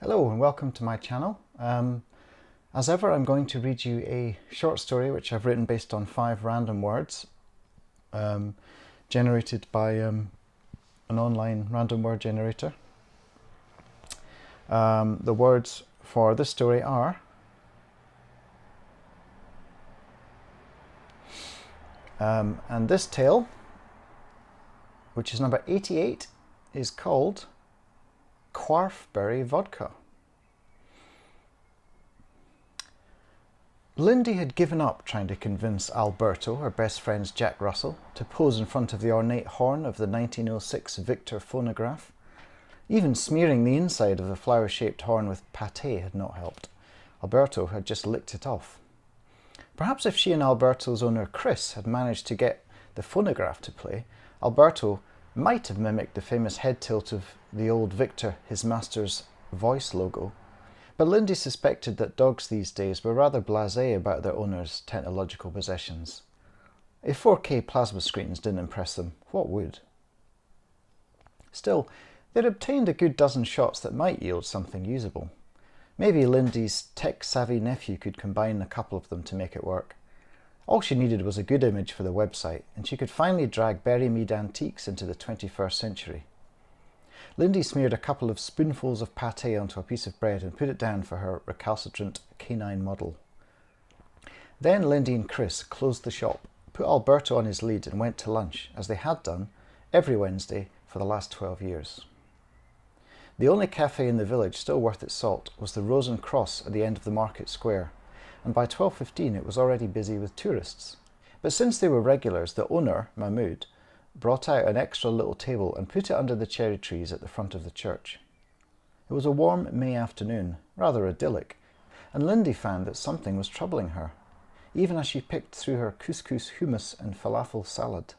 Hello and welcome to my channel. As ever, I'm going to read you a short story which I've written based on 5 random words generated by an online random word generator. The words for this story are and this tale, which is number 88, is called Quarfberry Vodka. Lindy had given up trying to convince Alberto, her best friend's Jack Russell, to pose in front of the ornate horn of the 1906 Victor phonograph. Even smearing the inside of the flower-shaped horn with pâté had not helped. Alberto had just licked it off. Perhaps if she and Alberto's owner Chris had managed to get the phonograph to play, Alberto might have mimicked the famous head tilt of the old Victor, his master's voice logo. But Lindy suspected that dogs these days were rather blasé about their owner's technological possessions. If 4K plasma screens didn't impress them, what would? Still, they'd obtained a good dozen shots that might yield something usable. Maybe Lindy's tech-savvy nephew could combine a couple of them to make it work. All she needed was a good image for the website, and she could finally drag Berry Mead antiques into the 21st century. Lindy smeared a couple of spoonfuls of pâté onto a piece of bread and put it down for her recalcitrant canine model. Then Lindy and Chris closed the shop, put Alberto on his lead and went to lunch, as they had done every Wednesday for the last 12 years. The only cafe in the village still worth its salt was the Rose and Cross at the end of the market square, and by 12:15 it was already busy with tourists. But since they were regulars, the owner, Mahmoud, brought out an extra little table and put it under the cherry trees at the front of the church. It was a warm May afternoon, rather idyllic, and Lindy found that something was troubling her, even as she picked through her couscous, hummus and falafel salad.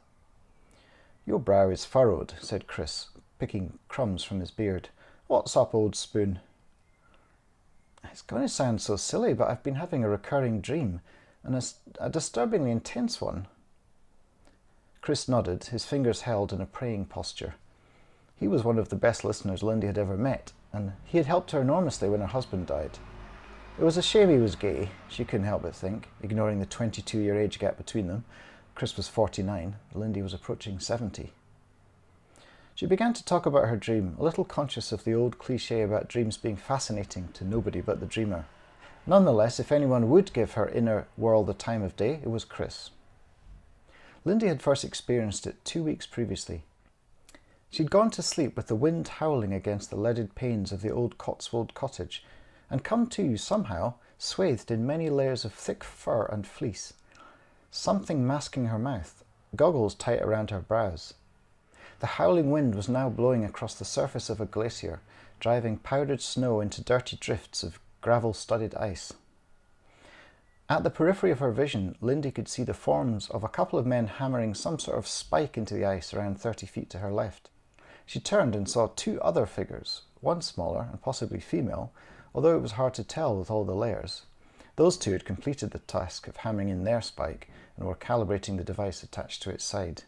"Your brow is furrowed," said Chris, picking crumbs from his beard. "What's up, old spoon?" "It's going to sound so silly, but I've been having a recurring dream, and a disturbingly intense one." Chris nodded, his fingers held in a praying posture. He was one of the best listeners Lindy had ever met, and he had helped her enormously when her husband died. It was a shame he was gay, she couldn't help but think, ignoring the 22-year age gap between them. Chris was 49, Lindy was approaching 70. She began to talk about her dream, a little conscious of the old cliché about dreams being fascinating to nobody but the dreamer. Nonetheless, if anyone would give her inner world the time of day, it was Chris. Lindy had first experienced it 2 weeks previously. She'd gone to sleep with the wind howling against the leaded panes of the old Cotswold cottage, and come to, somehow, swathed in many layers of thick fur and fleece. Something masking her mouth, goggles tight around her brows. The howling wind was now blowing across the surface of a glacier, driving powdered snow into dirty drifts of gravel-studded ice. At the periphery of her vision, Lindy could see the forms of a couple of men hammering some sort of spike into the ice around 30 feet to her left. She turned and saw 2 other figures, one smaller and possibly female, although it was hard to tell with all the layers. Those 2 had completed the task of hammering in their spike and were calibrating the device attached to its side.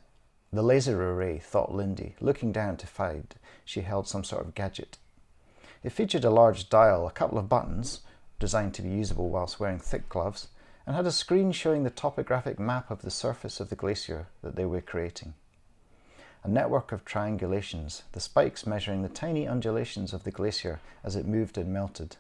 The laser array, thought Lindy, looking down to find she held some sort of gadget. It featured a large dial, a couple of buttons, designed to be usable whilst wearing thick gloves, and had a screen showing the topographic map of the surface of the glacier that they were creating. A network of triangulations, the spikes measuring the tiny undulations of the glacier as it moved and melted.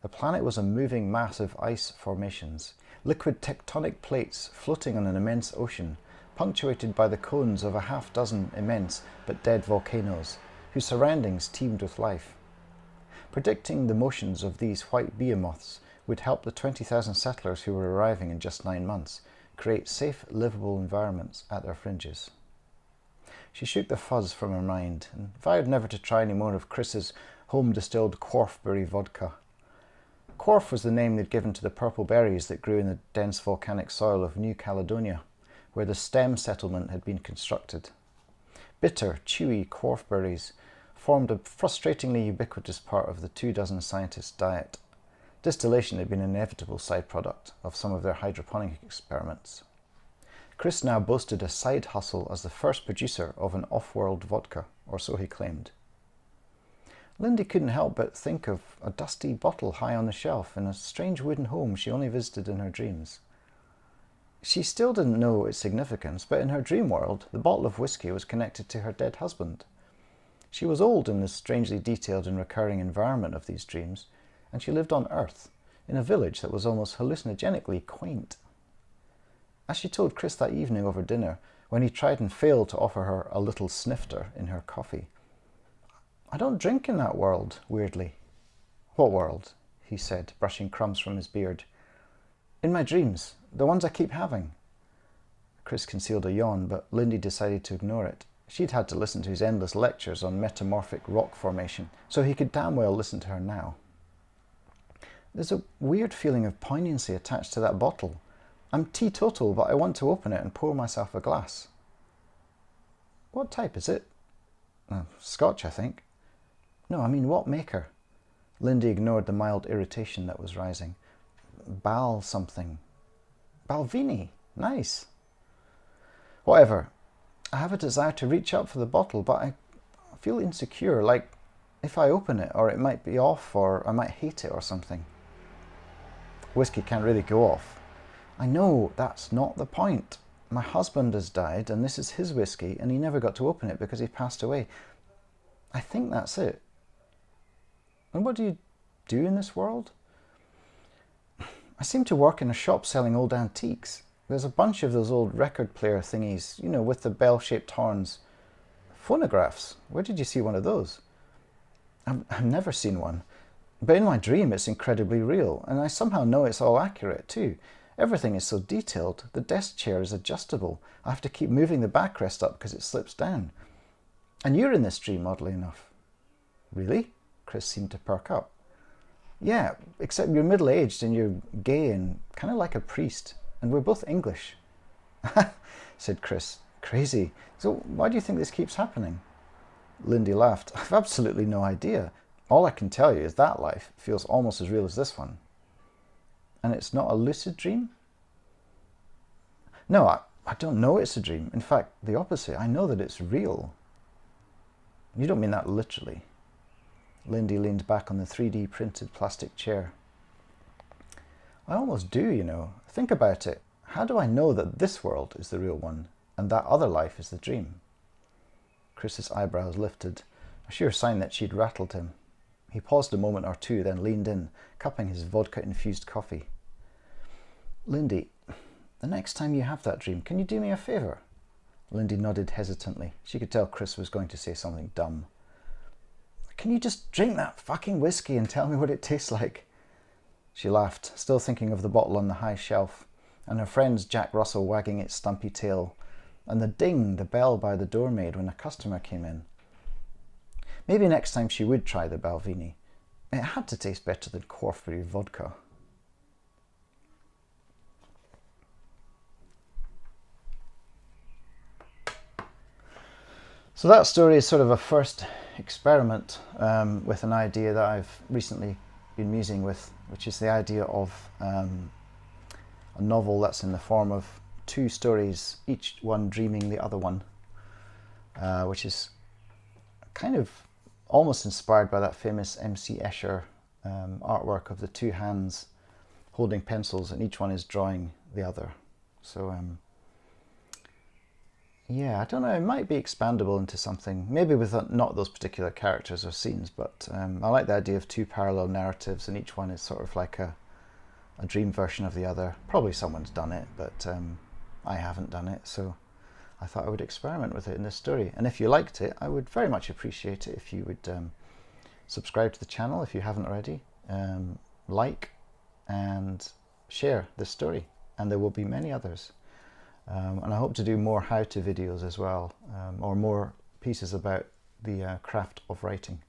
The planet was a moving mass of ice formations, liquid tectonic plates floating on an immense ocean, punctuated by the cones of a half-dozen immense but dead volcanoes, whose surroundings teemed with life. Predicting the motions of these white behemoths would help the 20,000 settlers who were arriving in just 9 months create safe, livable environments at their fringes. She shook the fuzz from her mind and vowed never to try any more of Chris's home-distilled Quarfberry Vodka. Quarf was the name they'd given to the purple berries that grew in the dense volcanic soil of New Caledonia, where the stem settlement had been constructed. Bitter, chewy quarfberries formed a frustratingly ubiquitous part of the 24 scientists' diet. Distillation had been an inevitable side product of some of their hydroponic experiments. Chris now boasted a side hustle as the first producer of an off-world vodka, or so he claimed. Lindy couldn't help but think of a dusty bottle high on the shelf in a strange wooden home she only visited in her dreams. She still didn't know its significance, but in her dream world, the bottle of whiskey was connected to her dead husband. She was old in the strangely detailed and recurring environment of these dreams, and she lived on Earth, in a village that was almost hallucinogenically quaint. As she told Chris that evening over dinner, when he tried and failed to offer her a little snifter in her coffee, "I don't drink in that world, weirdly." "What world?" he said, brushing crumbs from his beard. "In my dreams, the ones I keep having." Chris concealed a yawn, but Lindy decided to ignore it. She'd had to listen to his endless lectures on metamorphic rock formation, so he could damn well listen to her now. "There's a weird feeling of poignancy attached to that bottle. I'm teetotal, but I want to open it and pour myself a glass." "What type is it?" "Scotch, I think." "No, I mean, what maker?" Lindy ignored the mild irritation that was rising. "Bal something." "Balvenie, nice." "Whatever. I have a desire to reach up for the bottle, but I feel insecure, like if I open it, or it might be off, or I might hate it or something." "Whiskey can't really go off." "I know, that's not the point. My husband has died, and this is his whiskey, and he never got to open it because he passed away. I think that's it." "And what do you do in this world?" "I seem to work in a shop selling old antiques. There's a bunch of those old record player thingies, you know, with the bell-shaped horns." "Phonographs? Where did you see one of those?" I've never seen one. But in my dream it's incredibly real, and I somehow know it's all accurate too. Everything is so detailed. The desk chair is adjustable. I have to keep moving the backrest up because it slips down. And you're in this dream, oddly enough." "Really?" Chris seemed to perk up. "Yeah, except you're middle-aged and you're gay and kind of like a priest. And we're both English." said Chris. "Crazy. So why do you think this keeps happening?" Lindy laughed. "I've absolutely no idea. All I can tell you is that life feels almost as real as this one." "And it's not a lucid dream?" "No, I don't know it's a dream. In fact, the opposite. I know that it's real." "You don't mean that literally?" Lindy leaned back on the 3D printed plastic chair. "I almost do, you know. Think about it. How do I know that this world is the real one and that other life is the dream?" Chris's eyebrows lifted, a sure sign that she'd rattled him. He paused a moment or two, then leaned in, cupping his vodka-infused coffee. "Lindy, the next time you have that dream, can you do me a favour?" Lindy nodded hesitantly. She could tell Chris was going to say something dumb. "Can you just drink that fucking whiskey and tell me what it tastes like?" She laughed, still thinking of the bottle on the high shelf, and her friend's Jack Russell wagging its stumpy tail, and the ding the bell by the door made when a customer came in. Maybe next time she would try the Balvenie. It had to taste better than Quarfberry Vodka. So that story is sort of a first experiment with an idea that I've recently been musing with, which is the idea of a novel that's in the form of two stories, each one dreaming the other one, which is kind of almost inspired by that famous MC Escher artwork of the two hands holding pencils and each one is drawing the other. So yeah, I don't know, it might be expandable into something, maybe with not those particular characters or scenes, but I like the idea of two parallel narratives and each one is sort of like a dream version of the other. Probably someone's done it, but I haven't done it, so I thought I would experiment with it in this story. And if you liked it, I would very much appreciate it if you would subscribe to the channel if you haven't already, like and share this story, and there will be many others. And I hope to do more how-to videos as well, or more pieces about the craft of writing.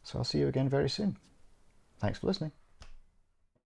So I'll see you again very soon. Thanks for listening.